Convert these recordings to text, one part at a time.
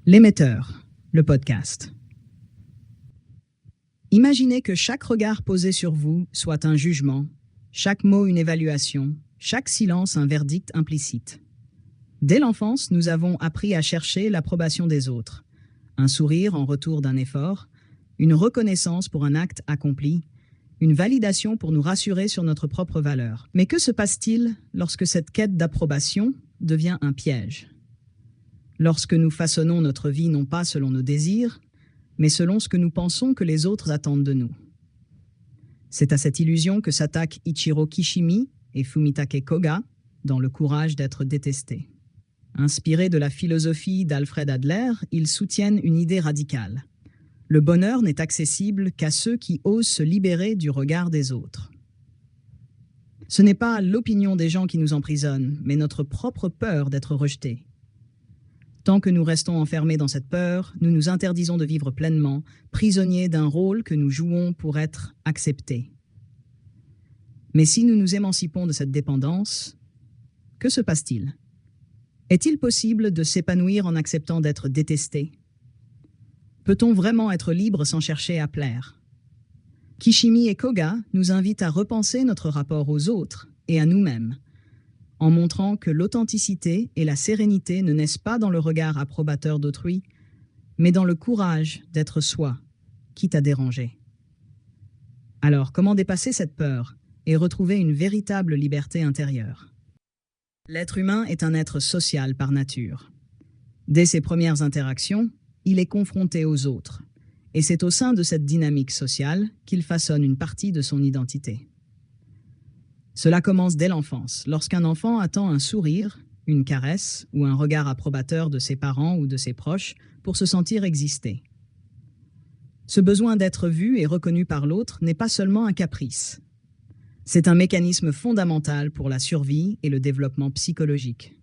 L'émetteur, le podcast. Imaginez que chaque regard posé sur vous soit un jugement, chaque mot une évaluation, chaque silence un verdict implicite. Dès l'enfance, nous avons appris à chercher l'approbation des autres, un sourire en retour d'un effort, une reconnaissance pour un acte accompli, une validation pour nous rassurer sur notre propre valeur. Mais que se passe-t-il lorsque cette quête d'approbation devient un piège ? Lorsque nous façonnons notre vie non pas selon nos désirs, mais selon ce que nous pensons que les autres attendent de nous. C'est à cette illusion que s'attaquent Ichiro Kishimi et Fumitake Koga dans Le courage d'être détesté. Inspirés de la philosophie d'Alfred Adler, ils soutiennent une idée radicale. Le bonheur n'est accessible qu'à ceux qui osent se libérer du regard des autres. Ce n'est pas l'opinion des gens qui nous emprisonne, mais notre propre peur d'être rejetés. Tant que nous restons enfermés dans cette peur, nous nous interdisons de vivre pleinement, prisonniers d'un rôle que nous jouons pour être acceptés. Mais si nous nous émancipons de cette dépendance, que se passe-t-il ? Est-il possible de s'épanouir en acceptant d'être détesté ? Peut-on vraiment être libre sans chercher à plaire ? Kishimi et Koga nous invitent à repenser notre rapport aux autres et à nous-mêmes, en montrant que l'authenticité et la sérénité ne naissent pas dans le regard approbateur d'autrui, mais dans le courage d'être soi, quitte à déranger. Alors, comment dépasser cette peur et retrouver une véritable liberté intérieure ? L'être humain est un être social par nature. Dès ses premières interactions, il est confronté aux autres, et c'est au sein de cette dynamique sociale qu'il façonne une partie de son identité. Cela commence dès l'enfance, lorsqu'un enfant attend un sourire, une caresse ou un regard approbateur de ses parents ou de ses proches pour se sentir exister. Ce besoin d'être vu et reconnu par l'autre n'est pas seulement un caprice. C'est un mécanisme fondamental pour la survie et le développement psychologique.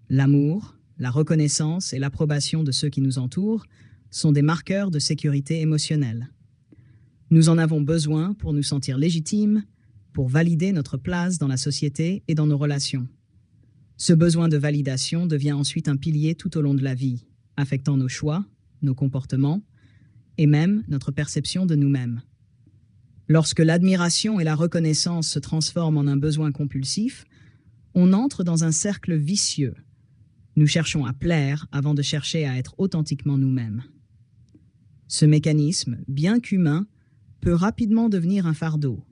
L'amour, la reconnaissance et l'approbation de ceux qui nous entourent sont des marqueurs de sécurité émotionnelle. Nous en avons besoin pour nous sentir légitimes, pour valider notre place dans la société et dans nos relations. Ce besoin de validation devient ensuite un pilier tout au long de la vie, affectant nos choix, nos comportements et même notre perception de nous-mêmes. Lorsque l'admiration et la reconnaissance se transforment en un besoin compulsif, on entre dans un cercle vicieux. Nous cherchons à plaire avant de chercher à être authentiquement nous-mêmes. Ce mécanisme, bien qu'humain, peut rapidement devenir un fardeau.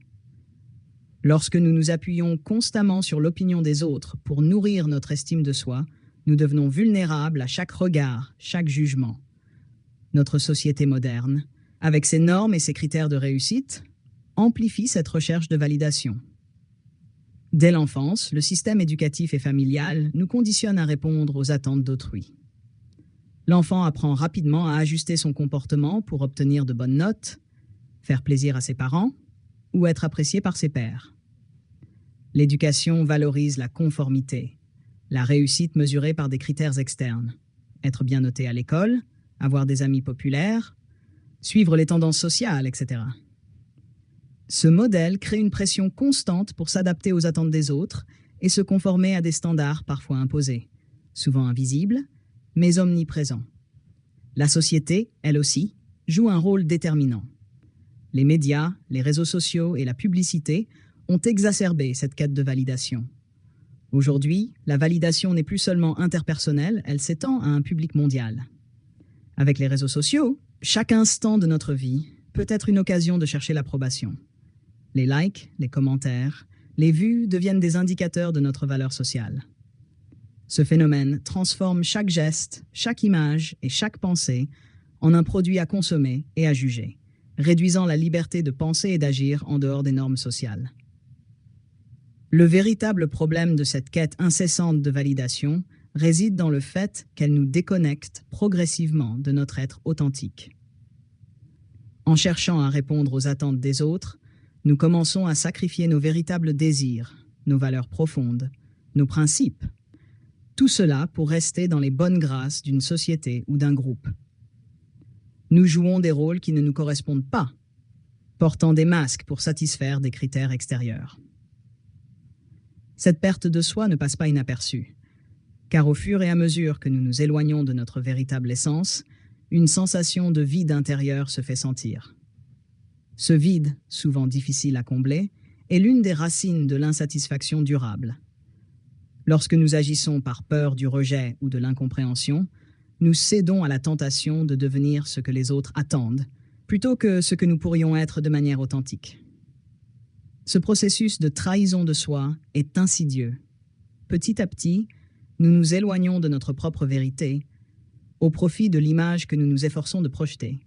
Lorsque nous nous appuyons constamment sur l'opinion des autres pour nourrir notre estime de soi, nous devenons vulnérables à chaque regard, chaque jugement. Notre société moderne, avec ses normes et ses critères de réussite, amplifie cette recherche de validation. Dès l'enfance, le système éducatif et familial nous conditionne à répondre aux attentes d'autrui. L'enfant apprend rapidement à ajuster son comportement pour obtenir de bonnes notes, faire plaisir à ses parents ou être apprécié par ses pairs. L'éducation valorise la conformité, la réussite mesurée par des critères externes, être bien noté à l'école, avoir des amis populaires, suivre les tendances sociales, etc. Ce modèle crée une pression constante pour s'adapter aux attentes des autres et se conformer à des standards parfois imposés, souvent invisibles, mais omniprésents. La société, elle aussi, joue un rôle déterminant. Les médias, les réseaux sociaux et la publicité ont exacerbé cette quête de validation. Aujourd'hui, la validation n'est plus seulement interpersonnelle, elle s'étend à un public mondial. Avec les réseaux sociaux, chaque instant de notre vie peut être une occasion de chercher l'approbation. Les likes, les commentaires, les vues deviennent des indicateurs de notre valeur sociale. Ce phénomène transforme chaque geste, chaque image et chaque pensée en un produit à consommer et à juger, réduisant la liberté de penser et d'agir en dehors des normes sociales. Le véritable problème de cette quête incessante de validation réside dans le fait qu'elle nous déconnecte progressivement de notre être authentique. En cherchant à répondre aux attentes des autres, nous commençons à sacrifier nos véritables désirs, nos valeurs profondes, nos principes. Tout cela pour rester dans les bonnes grâces d'une société ou d'un groupe. Nous jouons des rôles qui ne nous correspondent pas, portant des masques pour satisfaire des critères extérieurs. Cette perte de soi ne passe pas inaperçue. car au fur et à mesure que nous nous éloignons de notre véritable essence, une sensation de vide intérieur se fait sentir. Ce vide, souvent difficile à combler, est l'une des racines de l'insatisfaction durable. Lorsque nous agissons par peur du rejet ou de l'incompréhension, nous cédons à la tentation de devenir ce que les autres attendent, plutôt que ce que nous pourrions être de manière authentique. Ce processus de trahison de soi est insidieux. Petit à petit, nous nous éloignons de notre propre vérité, au profit de l'image que nous nous efforçons de projeter.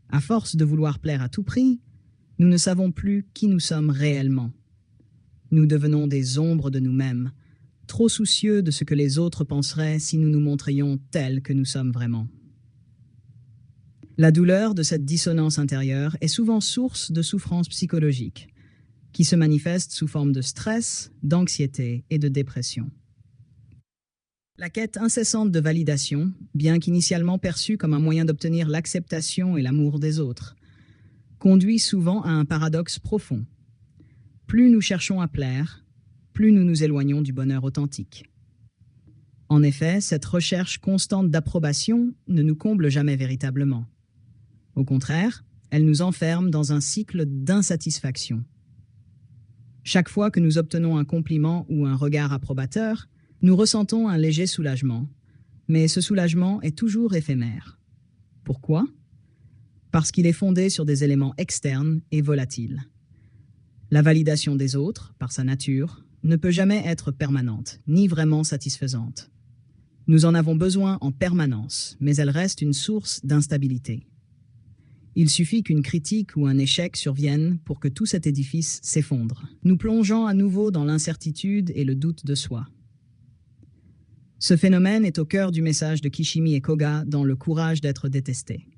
À force de vouloir plaire à tout prix, nous ne savons plus qui nous sommes réellement. Nous devenons des ombres de nous-mêmes, trop soucieux de ce que les autres penseraient si nous nous montrions tels que nous sommes vraiment. La douleur de cette dissonance intérieure est souvent source de souffrances psychologiques, qui se manifestent sous forme de stress, d'anxiété et de dépression. La quête incessante de validation, bien qu'initialement perçue comme un moyen d'obtenir l'acceptation et l'amour des autres, conduit souvent à un paradoxe profond. Plus nous cherchons à plaire, plus nous nous éloignons du bonheur authentique. En effet, cette recherche constante d'approbation ne nous comble jamais véritablement. Au contraire, elle nous enferme dans un cycle d'insatisfaction. Chaque fois que nous obtenons un compliment ou un regard approbateur, nous ressentons un léger soulagement, mais ce soulagement est toujours éphémère. Pourquoi? Parce qu'il est fondé sur des éléments externes et volatiles. La validation des autres, par sa nature, ne peut jamais être permanente, ni vraiment satisfaisante. Nous en avons besoin en permanence, mais elle reste une source d'instabilité. Il suffit qu'une critique ou un échec survienne pour que tout cet édifice s'effondre, nous plongeant à nouveau dans l'incertitude et le doute de soi. Ce phénomène est au cœur du message de Kishimi et Koga dans Le courage d'être détesté.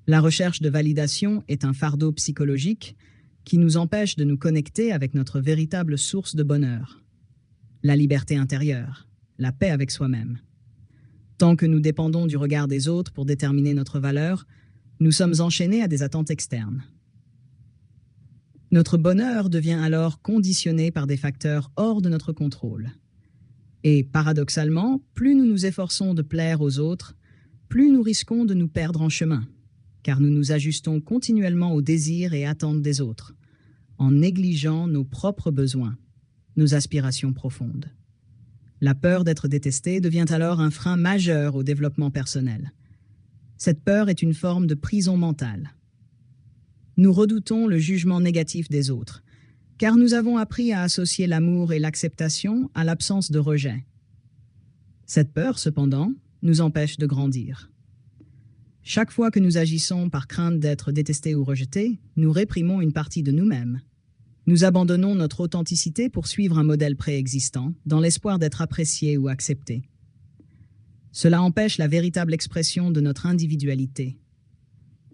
La recherche de validation est un fardeau psychologique qui nous empêche de nous connecter avec notre véritable source de bonheur, la liberté intérieure, la paix avec soi-même. Tant que nous dépendons du regard des autres pour déterminer notre valeur, nous sommes enchaînés à des attentes externes. Notre bonheur devient alors conditionné par des facteurs hors de notre contrôle. Et paradoxalement, plus nous nous efforçons de plaire aux autres, plus nous risquons de nous perdre en chemin, car nous nous ajustons continuellement aux désirs et attentes des autres, en négligeant nos propres besoins, nos aspirations profondes. La peur d'être détesté devient alors un frein majeur au développement personnel. Cette peur est une forme de prison mentale. Nous redoutons le jugement négatif des autres, car nous avons appris à associer l'amour et l'acceptation à l'absence de rejet. Cette peur, cependant, nous empêche de grandir. Chaque fois que nous agissons par crainte d'être détestés ou rejetés, nous réprimons une partie de nous-mêmes. Nous abandonnons notre authenticité pour suivre un modèle préexistant, dans l'espoir d'être appréciés ou acceptés. Cela empêche la véritable expression de notre individualité.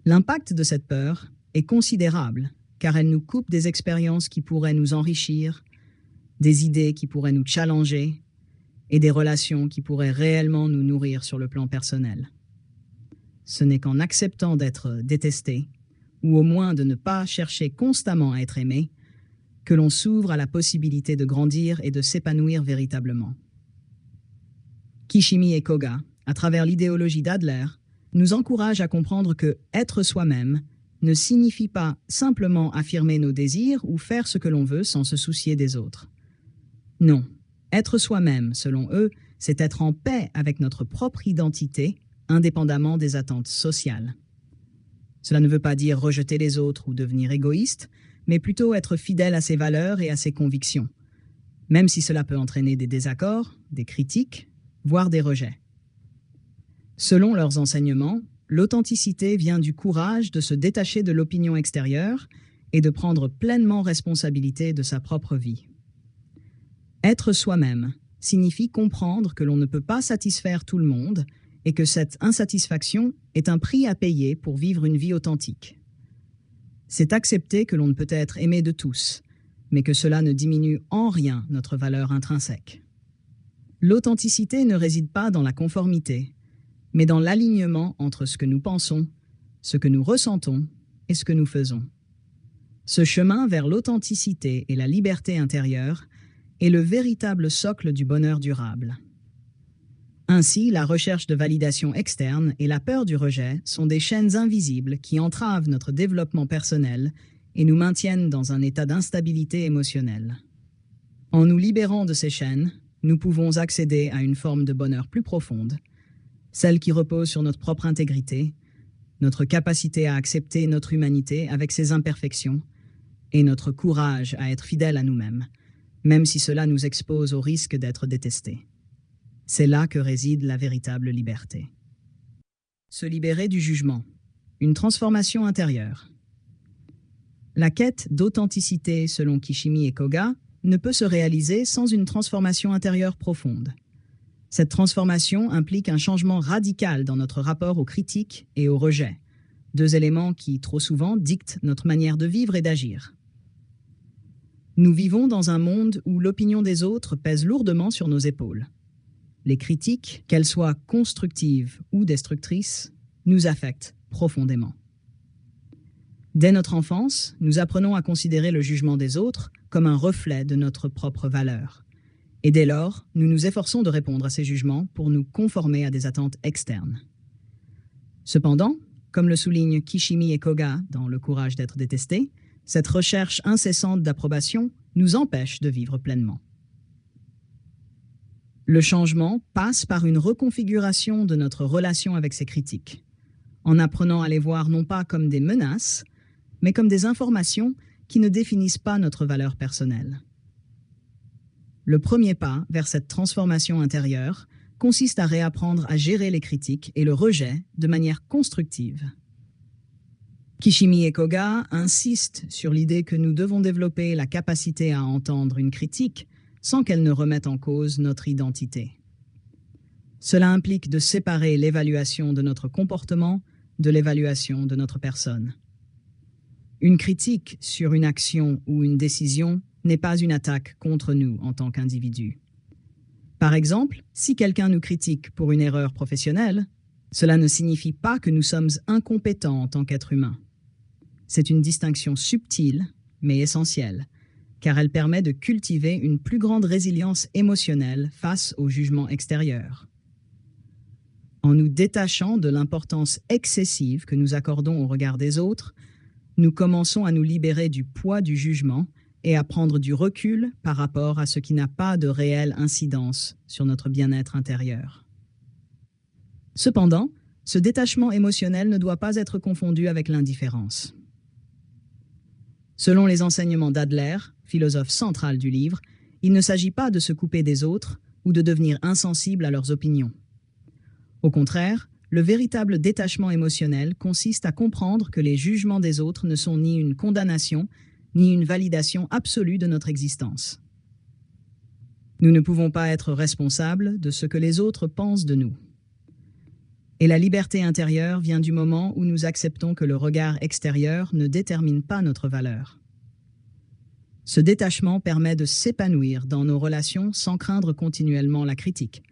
L'impact de cette peur est considérable, car elle nous coupe des expériences qui pourraient nous enrichir, des idées qui pourraient nous challenger et des relations qui pourraient réellement nous nourrir sur le plan personnel. Ce n'est qu'en acceptant d'être détesté, ou au moins de ne pas chercher constamment à être aimé, que l'on s'ouvre à la possibilité de grandir et de s'épanouir véritablement. Kishimi et Koga, à travers l'idéologie d'Adler, nous encouragent à comprendre que être soi-même ne signifie pas simplement affirmer nos désirs ou faire ce que l'on veut sans se soucier des autres. Non, être soi-même, selon eux, c'est être en paix avec notre propre identité, indépendamment des attentes sociales. Cela ne veut pas dire rejeter les autres ou devenir égoïste, mais plutôt être fidèle à ses valeurs et à ses convictions, même si cela peut entraîner des désaccords, des critiques, voire des rejets. Selon leurs enseignements, l'authenticité vient du courage de se détacher de l'opinion extérieure et de prendre pleinement responsabilité de sa propre vie. Être soi-même signifie comprendre que l'on ne peut pas satisfaire tout le monde et que cette insatisfaction est un prix à payer pour vivre une vie authentique. C'est accepter que l'on ne peut être aimé de tous, mais que cela ne diminue en rien notre valeur intrinsèque. L'authenticité ne réside pas dans la conformité, mais dans l'alignement entre ce que nous pensons, ce que nous ressentons et ce que nous faisons. Ce chemin vers l'authenticité et la liberté intérieure est le véritable socle du bonheur durable. Ainsi, la recherche de validation externe et la peur du rejet sont des chaînes invisibles qui entravent notre développement personnel et nous maintiennent dans un état d'instabilité émotionnelle. En nous libérant de ces chaînes, nous pouvons accéder à une forme de bonheur plus profonde, celle qui repose sur notre propre intégrité, notre capacité à accepter notre humanité avec ses imperfections et notre courage à être fidèles à nous-mêmes, même si cela nous expose au risque d'être détestés. C'est là que réside la véritable liberté. Se libérer du jugement. Une transformation intérieure. La quête d'authenticité, selon Kishimi et Koga, ne peut se réaliser sans une transformation intérieure profonde. Cette transformation implique un changement radical dans notre rapport aux critiques et au rejet, deux éléments qui, trop souvent, dictent notre manière de vivre et d'agir. Nous vivons dans un monde où l'opinion des autres pèse lourdement sur nos épaules. Les critiques, qu'elles soient constructives ou destructrices, nous affectent profondément. Dès notre enfance, nous apprenons à considérer le jugement des autres comme un reflet de notre propre valeur. Et dès lors, nous nous efforçons de répondre à ces jugements pour nous conformer à des attentes externes. Cependant, comme le soulignent Kishimi et Koga dans Le courage d'être détesté, cette recherche incessante d'approbation nous empêche de vivre pleinement. Le changement passe par une reconfiguration de notre relation avec ces critiques, en apprenant à les voir non pas comme des menaces, mais comme des informations qui ne définissent pas notre valeur personnelle. Le premier pas vers cette transformation intérieure consiste à réapprendre à gérer les critiques et le rejet de manière constructive. Kishimi et Koga insistent sur l'idée que nous devons développer la capacité à entendre une critique sans qu'elle ne remette en cause notre identité. Cela implique de séparer l'évaluation de notre comportement de l'évaluation de notre personne. Une critique sur une action ou une décision n'est pas une attaque contre nous en tant qu'individus. Par exemple, si quelqu'un nous critique pour une erreur professionnelle, cela ne signifie pas que nous sommes incompétents en tant qu'êtres humains. C'est une distinction subtile, mais essentielle, car elle permet de cultiver une plus grande résilience émotionnelle face au jugement extérieur. En nous détachant de l'importance excessive que nous accordons au regard des autres, nous commençons à nous libérer du poids du jugement et à prendre du recul par rapport à ce qui n'a pas de réelle incidence sur notre bien-être intérieur. Cependant, ce détachement émotionnel ne doit pas être confondu avec l'indifférence. Selon les enseignements d'Adler, philosophe central du livre, il ne s'agit pas de se couper des autres ou de devenir insensible à leurs opinions. Au contraire, le véritable détachement émotionnel consiste à comprendre que les jugements des autres ne sont ni une condamnation, ni une validation absolue de notre existence. Nous ne pouvons pas être responsables de ce que les autres pensent de nous. Et la liberté intérieure vient du moment où nous acceptons que le regard extérieur ne détermine pas notre valeur. Ce détachement permet de s'épanouir dans nos relations sans craindre continuellement la critique,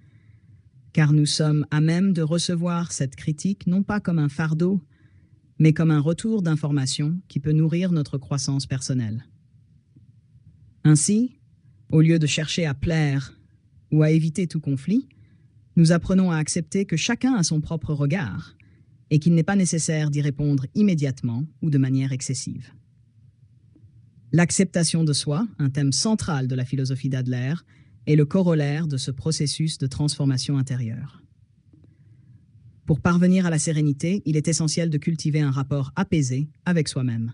car nous sommes à même de recevoir cette critique non pas comme un fardeau, mais comme un retour d'information qui peut nourrir notre croissance personnelle. Ainsi, au lieu de chercher à plaire ou à éviter tout conflit, nous apprenons à accepter que chacun a son propre regard et qu'il n'est pas nécessaire d'y répondre immédiatement ou de manière excessive. L'acceptation de soi, un thème central de la philosophie d'Adler, est le corollaire de ce processus de transformation intérieure. Pour parvenir à la sérénité, il est essentiel de cultiver un rapport apaisé avec soi-même.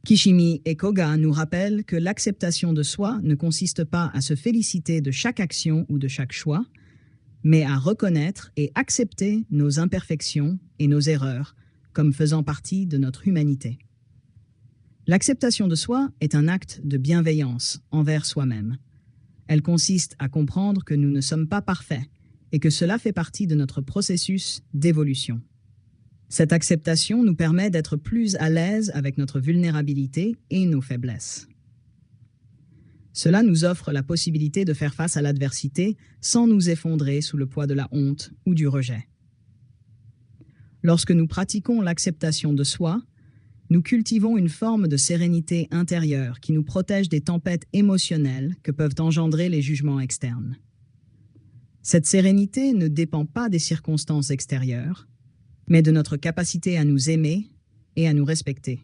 Kishimi et Koga nous rappellent que l'acceptation de soi ne consiste pas à se féliciter de chaque action ou de chaque choix, mais à reconnaître et accepter nos imperfections et nos erreurs comme faisant partie de notre humanité. L'acceptation de soi est un acte de bienveillance envers soi-même. Elle consiste à comprendre que nous ne sommes pas parfaits et que cela fait partie de notre processus d'évolution. Cette acceptation nous permet d'être plus à l'aise avec notre vulnérabilité et nos faiblesses. Cela nous offre la possibilité de faire face à l'adversité sans nous effondrer sous le poids de la honte ou du rejet. Lorsque nous pratiquons l'acceptation de soi, nous cultivons une forme de sérénité intérieure qui nous protège des tempêtes émotionnelles que peuvent engendrer les jugements externes. Cette sérénité ne dépend pas des circonstances extérieures, mais de notre capacité à nous aimer et à nous respecter,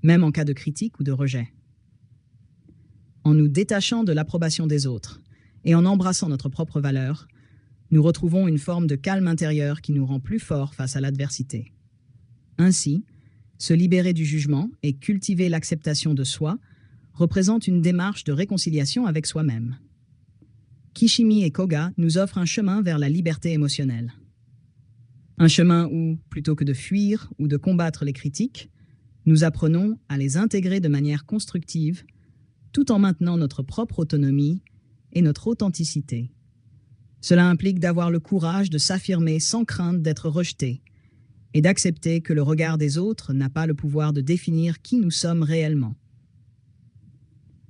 même en cas de critique ou de rejet. En nous détachant de l'approbation des autres et en embrassant notre propre valeur, nous retrouvons une forme de calme intérieur qui nous rend plus forts face à l'adversité. Ainsi, se libérer du jugement et cultiver l'acceptation de soi représente une démarche de réconciliation avec soi-même. Kishimi et Koga nous offrent un chemin vers la liberté émotionnelle. Un chemin où, plutôt que de fuir ou de combattre les critiques, nous apprenons à les intégrer de manière constructive, tout en maintenant notre propre autonomie et notre authenticité. Cela implique d'avoir le courage de s'affirmer sans crainte d'être rejeté et d'accepter que le regard des autres n'a pas le pouvoir de définir qui nous sommes réellement.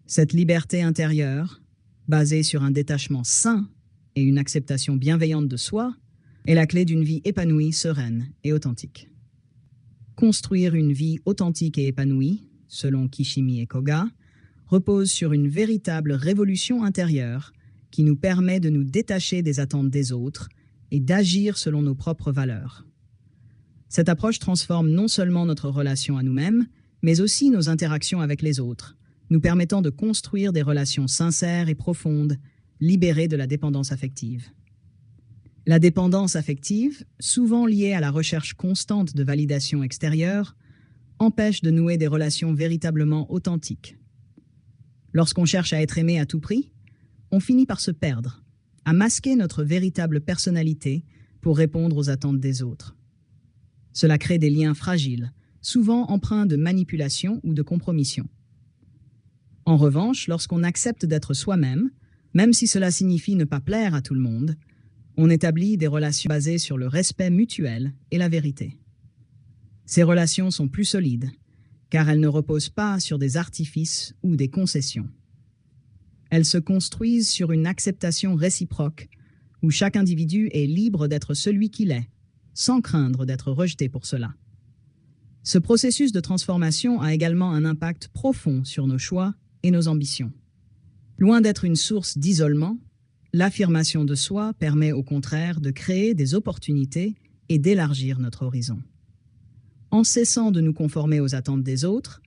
Cette liberté intérieure, basée sur un détachement sain et une acceptation bienveillante de soi, est la clé d'une vie épanouie, sereine et authentique. Construire une vie authentique et épanouie, selon Kishimi et Koga, repose sur une véritable révolution intérieure qui nous permet de nous détacher des attentes des autres et d'agir selon nos propres valeurs. Cette approche transforme non seulement notre relation à nous-mêmes, mais aussi nos interactions avec les autres, nous permettant de construire des relations sincères et profondes, libérées de la dépendance affective. La dépendance affective, souvent liée à la recherche constante de validation extérieure, empêche de nouer des relations véritablement authentiques. Lorsqu'on cherche à être aimé à tout prix, on finit par se perdre, à masquer notre véritable personnalité pour répondre aux attentes des autres. Cela crée des liens fragiles, souvent empreints de manipulation ou de compromission. En revanche, lorsqu'on accepte d'être soi-même, même si cela signifie ne pas plaire à tout le monde, on établit des relations basées sur le respect mutuel et la vérité. Ces relations sont plus solides, car elles ne reposent pas sur des artifices ou des concessions. Elles se construisent sur une acceptation réciproque, où chaque individu est libre d'être celui qu'il est, sans craindre d'être rejeté pour cela. Ce processus de transformation a également un impact profond sur nos choix et nos ambitions. Loin d'être une source d'isolement, l'affirmation de soi permet au contraire de créer des opportunités et d'élargir notre horizon. En cessant de nous conformer aux attentes des autres,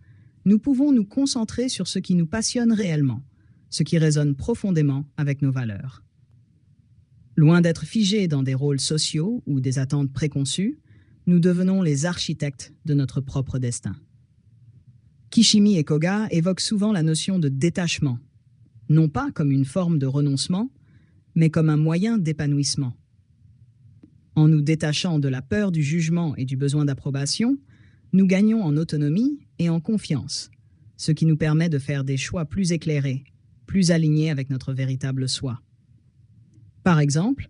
nous pouvons nous concentrer sur ce qui nous passionne réellement, ce qui résonne profondément avec nos valeurs. Loin d'être figés dans des rôles sociaux ou des attentes préconçues, nous devenons les architectes de notre propre destin. Kishimi et Koga évoquent souvent la notion de détachement, non pas comme une forme de renoncement, mais comme un moyen d'épanouissement. En nous détachant de la peur du jugement et du besoin d'approbation, nous gagnons en autonomie et en confiance, ce qui nous permet de faire des choix plus éclairés, plus alignés avec notre véritable soi. Par exemple,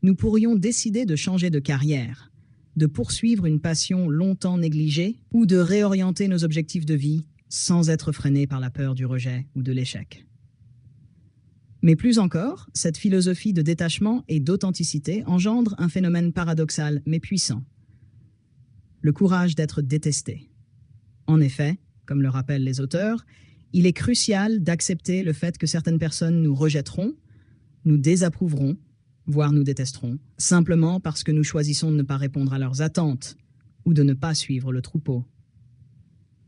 nous pourrions décider de changer de carrière, de poursuivre une passion longtemps négligée ou de réorienter nos objectifs de vie sans être freinés par la peur du rejet ou de l'échec. Mais plus encore, cette philosophie de détachement et d'authenticité engendre un phénomène paradoxal mais puissant. Le courage d'être détesté. En effet, comme le rappellent les auteurs, il est crucial d'accepter le fait que certaines personnes nous rejetteront, nous désapprouveront, voire nous détesteront, simplement parce que nous choisissons de ne pas répondre à leurs attentes ou de ne pas suivre le troupeau.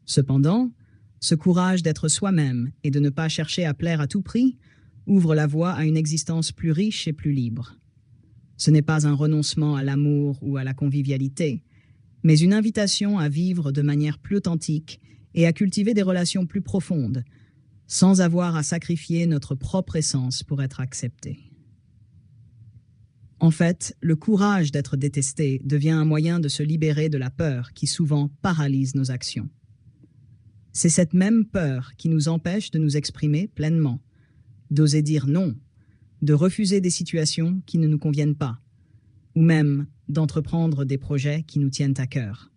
Cependant, ce courage d'être soi-même et de ne pas chercher à plaire à tout prix ouvre la voie à une existence plus riche et plus libre. Ce n'est pas un renoncement à l'amour ou à la convivialité, mais une invitation à vivre de manière plus authentique et à cultiver des relations plus profondes, sans avoir à sacrifier notre propre essence pour être accepté. En fait, le courage d'être détesté devient un moyen de se libérer de la peur qui souvent paralyse nos actions. C'est cette même peur qui nous empêche de nous exprimer pleinement, d'oser dire non, de refuser des situations qui ne nous conviennent pas, ou même d'entreprendre des projets qui nous tiennent à cœur.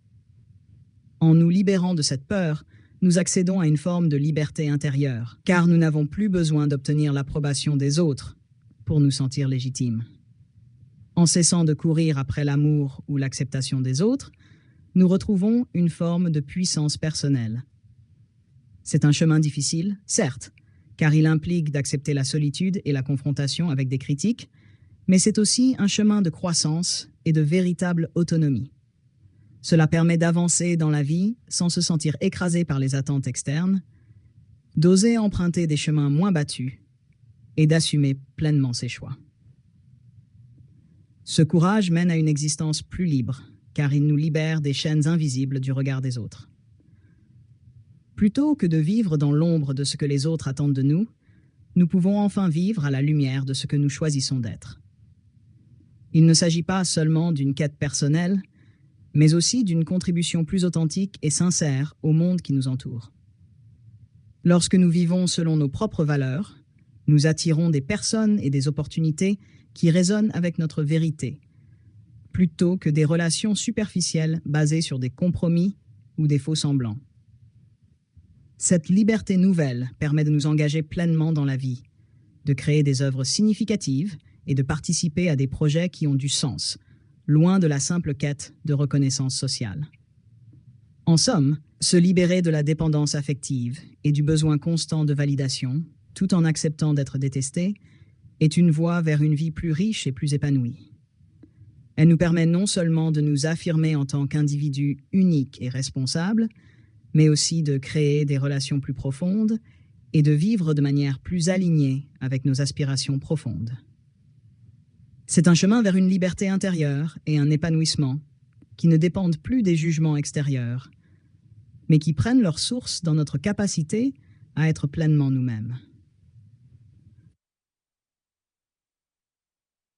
En nous libérant de cette peur, nous accédons à une forme de liberté intérieure, car nous n'avons plus besoin d'obtenir l'approbation des autres pour nous sentir légitimes. En cessant de courir après l'amour ou l'acceptation des autres, nous retrouvons une forme de puissance personnelle. C'est un chemin difficile, certes, car il implique d'accepter la solitude et la confrontation avec des critiques, Mais c'est aussi un chemin de croissance et de véritable autonomie. Cela permet d'avancer dans la vie sans se sentir écrasé par les attentes externes, d'oser emprunter des chemins moins battus et d'assumer pleinement ses choix. Ce courage mène à une existence plus libre, car il nous libère des chaînes invisibles du regard des autres. Plutôt que de vivre dans l'ombre de ce que les autres attendent de nous, nous pouvons enfin vivre à la lumière de ce que nous choisissons d'être. Il ne s'agit pas seulement d'une quête personnelle, mais aussi d'une contribution plus authentique et sincère au monde qui nous entoure. Lorsque nous vivons selon nos propres valeurs, nous attirons des personnes et des opportunités qui résonnent avec notre vérité, plutôt que des relations superficielles basées sur des compromis ou des faux-semblants. Cette liberté nouvelle permet de nous engager pleinement dans la vie, de créer des œuvres significatives et de participer à des projets qui ont du sens, loin de la simple quête de reconnaissance sociale. En somme, se libérer de la dépendance affective et du besoin constant de validation, tout en acceptant d'être détesté, est une voie vers une vie plus riche et plus épanouie. Elle nous permet non seulement de nous affirmer en tant qu'individus uniques et responsables, mais aussi de créer des relations plus profondes et de vivre de manière plus alignée avec nos aspirations profondes. C'est un chemin vers une liberté intérieure et un épanouissement qui ne dépendent plus des jugements extérieurs, mais qui prennent leur source dans notre capacité à être pleinement nous-mêmes.